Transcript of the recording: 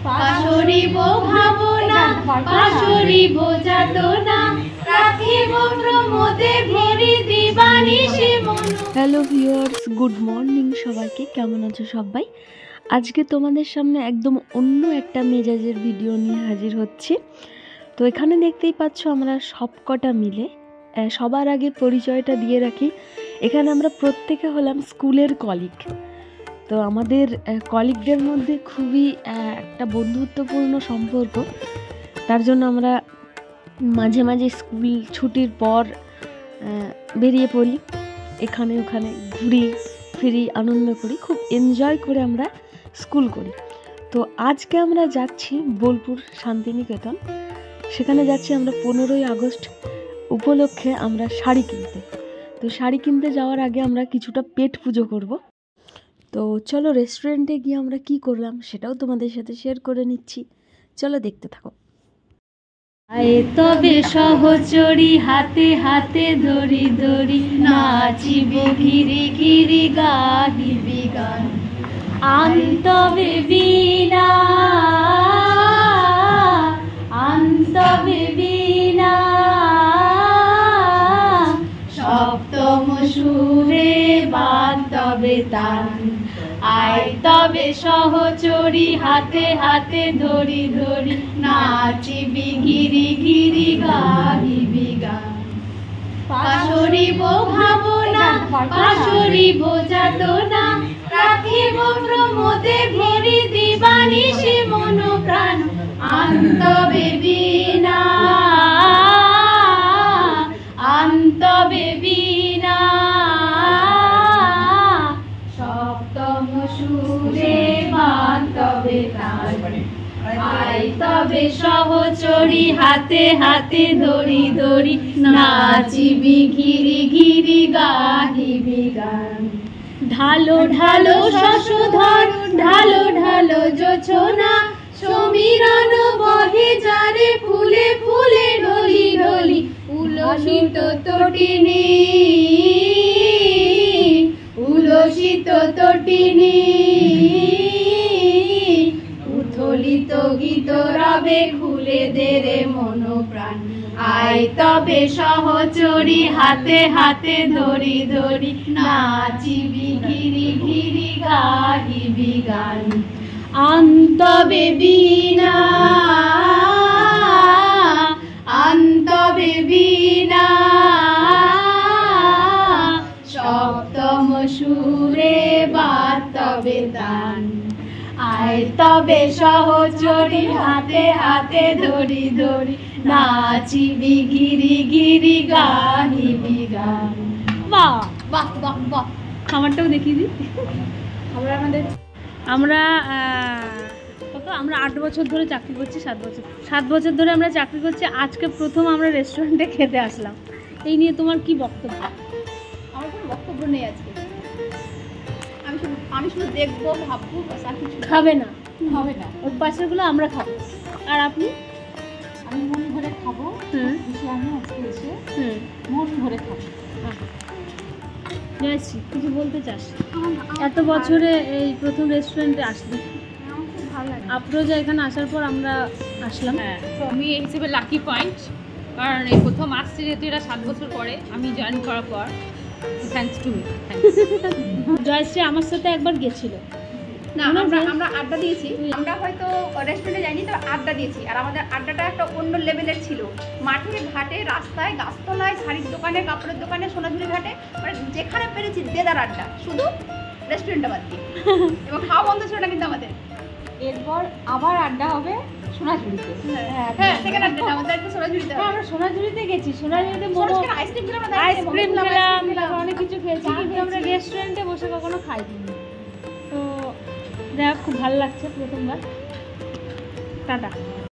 পাশরিব ভাবনা পাশরিব যাতনা রাখিব প্রমোদে ঘেরি দিবানিশি মন। হ্যালো ভিউয়ার্স, গুড মর্নিং সবাইকে। কেমন আছো সবাই? আজকে তোমাদের সামনে একদম অন্য একটা মেজাজের ভিডিও নিয়ে হাজির হচ্ছে। তো এখানে দেখতেই পাচ্ছ আমরা সবকটা মিলে, সবার আগে পরিচয়টা দিয়ে রাখি, এখানে আমরা প্রত্যেকে হলাম স্কুলের কলিগ। তো আমাদের কলিগদের মধ্যে খুবই একটা বন্ধুত্বপূর্ণ সম্পর্ক। তার জন্য আমরা মাঝে মাঝে স্কুল ছুটির পর বেরিয়ে পড়ি, এখানে ওখানে ঘুরি ফিরি, আনন্দ করি, খুব এনজয় করে আমরা স্কুল করি। তো আজকে আমরা যাচ্ছি বোলপুর শান্তিনিকেতন। সেখানে যাচ্ছি আমরা 15ই আগস্ট উপলক্ষে আমরা শাড়ি কিনতে। তো শাড়ি কিনতে যাওয়ার আগে আমরা কিছুটা পেট পুজো করব। তো চলো রেস্টুরেন্টে গিয়ে আমরা কি করলাম সেটাও তোমাদের সাথে শেয়ার করে নিচ্ছি, চলো দেখতে থাকো। আয়ে তবে সহচরি হাতে হাতে ধরি ধরি নাচিব ঘিরি ঘিরি গাহিবি গান আন্তবে বীণা আন্তবে বীণা সপ্তম সুরে বাঁধবে তান। আয় তবে সহচরি হাতে হাতে ধরি ধরি নাচিবি ঘিরি ঘিরি গাহিবি গান। পাশরিব ভাবনা পাশরিব যাতনা রাখিব প্রমোদে ঘেরি দিবানিশি মন প্রাণ আন্তবে বীণা আন্তবে বীণা সপ্তম সুরে বাঁধবে তান। আয় তবে সহচরি হাতে হাতে ধরি ধরি নাচিবি ঘিরি ঘিরি গাহিবি গান। ঢালো ঢালো শশধর ঢালো ঢালো জোছনা সমীরণ বহে যারে ফুলে ফুলে ঢলি ঢলি উলসিত তটিনী উলসিত তটিনী উথলিত গীত রবে খুলে দেরে মন প্রাণ। আয় তবে সহচরি হাতে হাতে ধরি ধরি নাচিবি ঘিরি ঘিরি গাহিবি গান। আন্তবে বীণা আন্তবে বীণা সপ্তম সুরে বাঁধবে তান। আয় তবে সহচরি হাতে হাতে ধরি ধরি নাচিবি ঘিরি ঘিরি গাহিবি গান। বাহ বাহ বাহ বাহ। খাবারটাও দেখিয়ে দিই। আমরা কত আমরা 8 বছর ধরে চাকরি করছি, 7 বছর ধরে আমরা চাকরি করছি। আজকে প্রথম আমরা রেস্টুরেন্টে খেতে আসলাম। এই নিয়ে তোমার কি বক্তব্য? আমার কোনো বক্তব্য নেই আজকে। আমি শুধু দেখবো ভাববো, আর কিছু খাবে না হবে না। ওর পাশেরগুলো আমরা খাবো। আর আপনি? আমি মন ভরে খাবো। আমি আজকে এসে মন ভরে খাবো। জয়শ্রী, কিছু বলতে চাস? এত বছরে এই প্রথম রেস্টুরেন্টে আসলি, আমার খুব ভালো লাগে। আফরোজা এখানে আসার পর আমরা আসলাম। হ্যাঁ, তো আমি এই হিসেবে লাকি পয়েন্ট, কারণ এই প্রথম আসছি যেহেতু এটা 7 বছর পরে আমি জয়েন করার পর। Thanks to me. জয়শ্রী আমার সাথে একবার গেছিল না, আমরা আড্ডা দিয়েছি। আমরা হয়তো রেস্টুরেন্টে যাইনি, তো আড্ডা দিয়েছি। আর আমাদের আড্ডাটা একটা অন্য লেভেলের ছিল। মাঠে ঘাটে রাস্তায় গাছতলায় শাড়ির দোকানে কাপড়ের দোকানে সোনাঝুরি ঘাটে, মানে যেখানে পেরেছি দেদার আড্ডা, শুধু রেস্টুরেন্টটা বাদ দিয়ে। এবং খাওয়া বন্ধ ছিল না কিন্তু আমাদের। এরপর আবার আড্ডা হবে সোনাঝুরিতে। হ্যাঁ, সেখানে আড্ডা আমাদের সোনাঝুরিতে। হ্যাঁ, আমরা সোনাঝুরিতে গেছি। সোনাঝুরিতে আইসক্রিম খেলাম, আইসক্রিম খেলাম, অনেক কিছু খেয়েছি, কিন্তু আমরা রেস্টুরেন্টে বসে কখনো খাইনি। তো দেখ, খুব ভালো লাগছে প্রথমবার। টাটা।